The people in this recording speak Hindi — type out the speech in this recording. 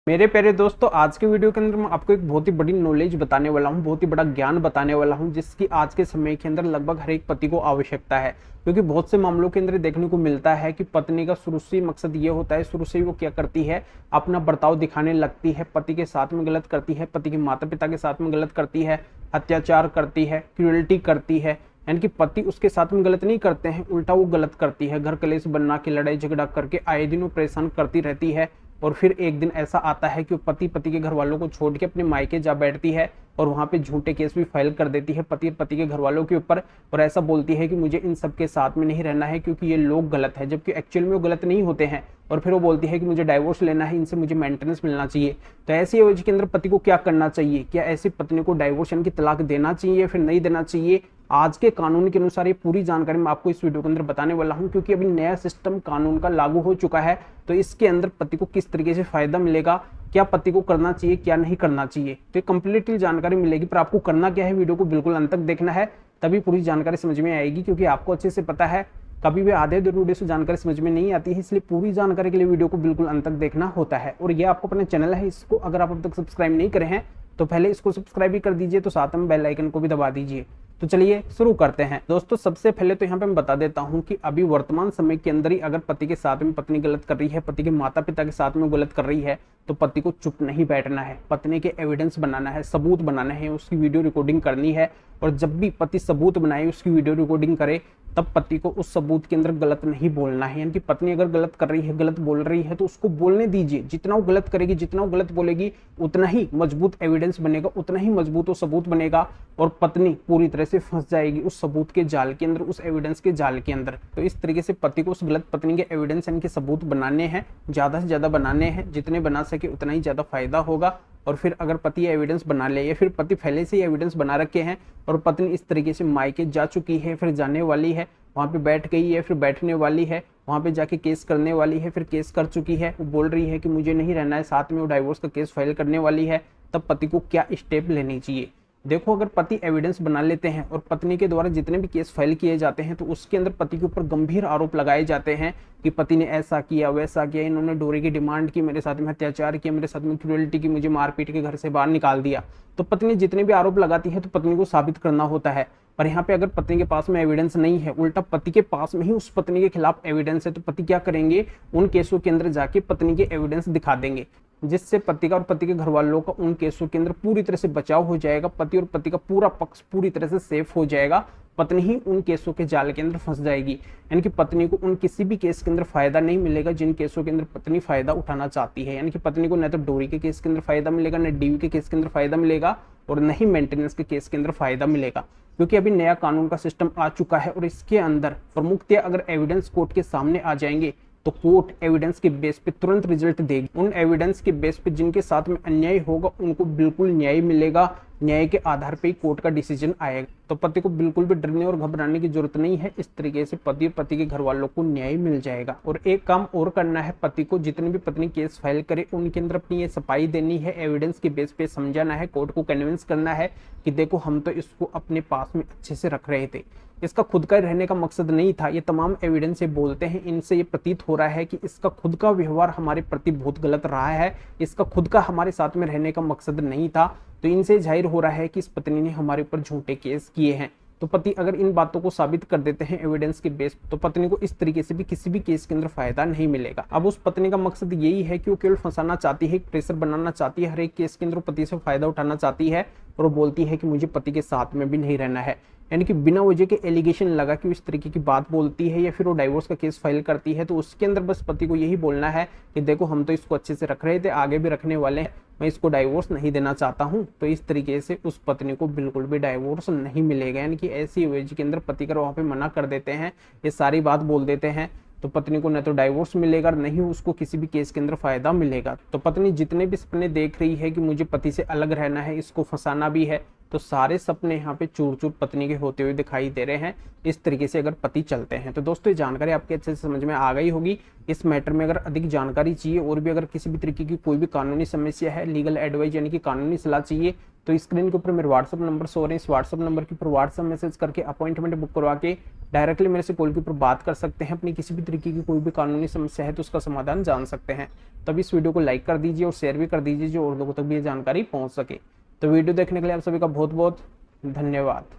मेरे प्यारे दोस्तों, आज के वीडियो के अंदर मैं आपको एक बहुत ही बड़ी नॉलेज बताने वाला हूं, बहुत ही बड़ा ज्ञान बताने वाला हूं, जिसकी आज के समय के अंदर लगभग हर एक पति को आवश्यकता है। क्योंकि बहुत से मामलों के अंदर देखने को मिलता है कि पत्नी का शुरू से मकसद ये होता है, शुरू से वो क्या करती है, अपना बर्ताव दिखाने लगती है, पति के साथ में गलत करती है, पति के माता पिता के साथ में गलत करती है, अत्याचार करती है, क्रूरल्टी करती है। यानी कि पति उसके साथ में गलत नहीं करते हैं, उल्टा वो गलत करती है, घर कलेश बनना के लड़ाई झगड़ा करके आए दिन वो परेशान करती रहती है। और फिर एक दिन ऐसा आता है कि वो पति के घर वालों को छोड़ के अपने मायके जा बैठती है और वहां पे झूठे केस भी फाइल कर देती है पति के घर वालों के ऊपर, और ऐसा बोलती है कि मुझे इन सब के साथ में नहीं रहना है क्योंकि ये लोग गलत है, जबकि एक्चुअल में वो गलत नहीं होते हैं। और फिर वो बोलती है कि मुझे डाइवोर्स लेना है, इनसे मुझे मेंटेनेंस मिलना चाहिए। तो ऐसी एवज के अंदर पति को क्या करना चाहिए? क्या ऐसी पत्नी को डाइवोर्स यानी कि तलाक देना चाहिए, फिर नहीं देना चाहिए? आज के कानून के अनुसार ये पूरी जानकारी मैं आपको इस वीडियो के अंदर बताने वाला हूं, क्योंकि अभी नया सिस्टम कानून का लागू हो चुका है। तो इसके अंदर पति को किस तरीके से फायदा मिलेगा, क्या पति को करना चाहिए, क्या नहीं करना चाहिए, तो कंप्लीटली जानकारी मिलेगी। पर आपको करना क्या है, वीडियो को बिल्कुल अंत तक देखना है, तभी पूरी जानकारी समझ में आएगी। क्योंकि आपको अच्छे से पता है कभी भी आधे अधूरे वीडियो से जानकारी समझ में नहीं आती है, इसलिए पूरी जानकारी के लिए वीडियो को बिल्कुल अंत तक देखना होता है। और ये आपको अपना चैनल है, इसको अगर आप अब तक सब्सक्राइब नहीं करे हैं तो पहले इसको सब्सक्राइब भी कर दीजिए, तो साथ में बेल आइकन को भी दबा दीजिए। तो चलिए शुरू करते हैं दोस्तों। सबसे पहले तो यहाँ पे मैं बता देता हूँ कि अभी वर्तमान समय के अंदर ही अगर पति के साथ में पत्नी गलत कर रही है, पति के माता पिता के साथ में गलत कर रही है, तो पति को चुप नहीं बैठना है, पत्नी के एविडेंस बनाना है, सबूत बनाना है, उसकी वीडियो रिकॉर्डिंग करनी है। और जब भी पति सबूत बनाए, उसकी वीडियो रिकॉर्डिंग करे, तब पति को उस सबूत के अंदर गलत नहीं बोलना है। यानी कि पत्नी अगर गलत कर रही है, गलत बोल रही है, तो उसको बोलने दीजिए। जितना वो गलत करेगी, जितना वो गलत बोलेगी, उतना ही मजबूत एविडेंस बनेगा, उतना ही मजबूत वो सबूत बनेगा, और पत्नी पूरी तरह से फंस जाएगी उस सबूत के जाल के अंदर, उस एविडेंस के जाल के अंदर। तो इस तरीके से पति को उस गलत पत्नी के एविडेंस यानी कि सबूत बनाने हैं, ज्यादा से ज्यादा बनाने हैं, जितने बना सके उतना ही ज्यादा फायदा होगा। और फिर अगर पति एविडेंस बना ले, या फिर पति पहले से ही एविडेंस बना रखे हैं और पत्नी इस तरीके से मायके जा चुकी है, फिर जाने वाली है, वहां पे बैठ गई है, फिर बैठने वाली है, वहां पे जाके केस करने वाली है, फिर केस कर चुकी है, वो बोल रही है कि मुझे नहीं रहना है, साथ में वो डाइवोर्स का केस फाइल करने वाली है, तब पति को क्या स्टेप लेनी चाहिए? देखो, अगर पति एविडेंस बना लेते हैं और पत्नी के द्वारा जितने भी केस फाइल किए जाते हैं, तो उसके अंदर पति के ऊपर गंभीर आरोप लगाए जाते हैं कि पति ने ऐसा किया, वैसा किया, इन्होंने डोरी की डिमांड की, मेरे साथ में अत्याचार किया, मेरे साथ में क्रूरल्टी की, मुझे मारपीट के घर से बाहर निकाल दिया। तो पत्नी जितने भी आरोप लगाती है तो पत्नी को साबित करना होता है। पर यहाँ पे अगर पत्नी के पास में एविडेंस नहीं है, उल्टा पति के पास में ही उस पत्नी के खिलाफ एविडेंस है, तो पति क्या करेंगे? उन केसों के अंदर जाके पत्नी के एविडेंस दिखा देंगे, जिससे पति का और पति के घर वालों का उन केसों के अंदर पूरी तरह से बचाव हो जाएगा। पति और पति का पूरा पक्ष पूरी तरह से सेफ हो जाएगा, पत्नी ही उन केसों के जाल के अंदर फंस जाएगी। यानी कि पत्नी को उन किसी भी केस के अंदर फायदा नहीं मिलेगा जिन केसों के अंदर पत्नी फायदा उठाना चाहती है। यानी कि पत्नी को न तो डोरी के केस के अंदर फायदा मिलेगा, न डीवी के केस के अंदर फायदा मिलेगा, और न ही मेंटेनेंस के केस के अंदर फायदा मिलेगा। क्योंकि अभी नया कानून का सिस्टम आ चुका है और इसके अंदर प्रमुखतः अगर एविडेंस कोर्ट के सामने आ जाएंगे तो कोर्ट एविडेंस के बेस पे तुरंत रिजल्ट देगी। उन एविडेंस के बेस पे जिनके साथ में अन्याय होगा उनको बिल्कुल न्याय मिलेगा, न्याय के आधार पे ही कोर्ट का डिसीजन आएगा। तो पति को बिल्कुल भी डरने और घबराने की जरूरत नहीं है, इस तरीके से पति और पति के घर वालों को न्याय मिल जाएगा। और एक काम और करना है, पति को जितने भी पत्नी केस फाइल करे उनके अंदर अपनी ये सफाई देनी है, एविडेंस के बेस पे समझाना है, कोर्ट को कन्विंस करना है कि देखो हम तो इसको अपने पास में अच्छे से रख रहे थे, इसका खुद का रहने का मकसद नहीं था। ये तमाम एविडेंस से बोलते हैं, इनसे ये प्रतीत हो रहा है कि इसका खुद का व्यवहार हमारे प्रति बहुत गलत रहा है, इसका खुद का हमारे साथ में रहने का मकसद नहीं था। तो इनसे जाहिर हो रहा है कि इस पत्नी ने हमारे ऊपर झूठे केस किए हैं। तो पति अगर इन बातों को साबित कर देते हैं एविडेंस के बेस, तो पत्नी को इस तरीके से भी किसी भी केस के अंदर फायदा नहीं मिलेगा। अब उस पत्नी का मकसद यही है कि वो केवल फंसाना चाहती है, प्रेशर बनाना चाहती है, हर एक केस के अंदर पति से फायदा उठाना चाहती है, और वो बोलती है कि मुझे पति के साथ में भी नहीं रहना है। यानी कि बिना वजह के एलिगेशन लगा कि इस तरीके की बात बोलती है या फिर वो डाइवोर्स का केस फाइल करती है, तो उसके अंदर बस पति को यही बोलना है कि देखो हम तो इसको अच्छे से रख रहे थे, आगे भी रखने वाले हैं, मैं इसको डाइवोर्स नहीं देना चाहता हूं। तो इस तरीके से उस पत्नी को बिल्कुल भी डाइवोर्स नहीं मिलेगा। यानी कि ऐसी एवज के अंदर पति कर वहां पे मना कर देते हैं, ये सारी बात बोल देते हैं, तो पत्नी को न तो डाइवोर्स मिलेगा, नहीं उसको किसी भी केस के अंदर फायदा मिलेगा। तो पत्नी जितने भी सपने देख रही है कि मुझे पति से अलग रहना है, इसको फंसाना भी है, तो सारे सपने यहाँ पे चूर चूर पत्नी के होते हुए दिखाई दे रहे हैं, इस तरीके से अगर पति चलते हैं। तो दोस्तों ये जानकारी आपके अच्छे से समझ में आ गई होगी। इस मैटर में अगर अधिक जानकारी चाहिए और भी अगर किसी भी तरीके की कोई भी कानूनी समस्या है, लीगल एडवाइस यानी कि कानूनी सलाह चाहिए, तो स्क्रीन के ऊपर मेरे व्हाट्सअप नंबर शो हो रहे हैं। इस व्हाट्सअप नंबर के ऊपर व्हाट्सअप मैसेज करके अपॉइंटमेंट बुक करवा के डायरेक्टली मेरे से कॉल के ऊपर बात कर सकते हैं। अपनी किसी भी तरीके की कोई भी कानूनी समस्या है तो उसका समाधान जान सकते हैं। तब इस वीडियो को लाइक कर दीजिए और शेयर भी कर दीजिए, जो और लोगों तक भी ये जानकारी पहुंच सके। तो वीडियो देखने के लिए आप सभी का बहुत बहुत धन्यवाद।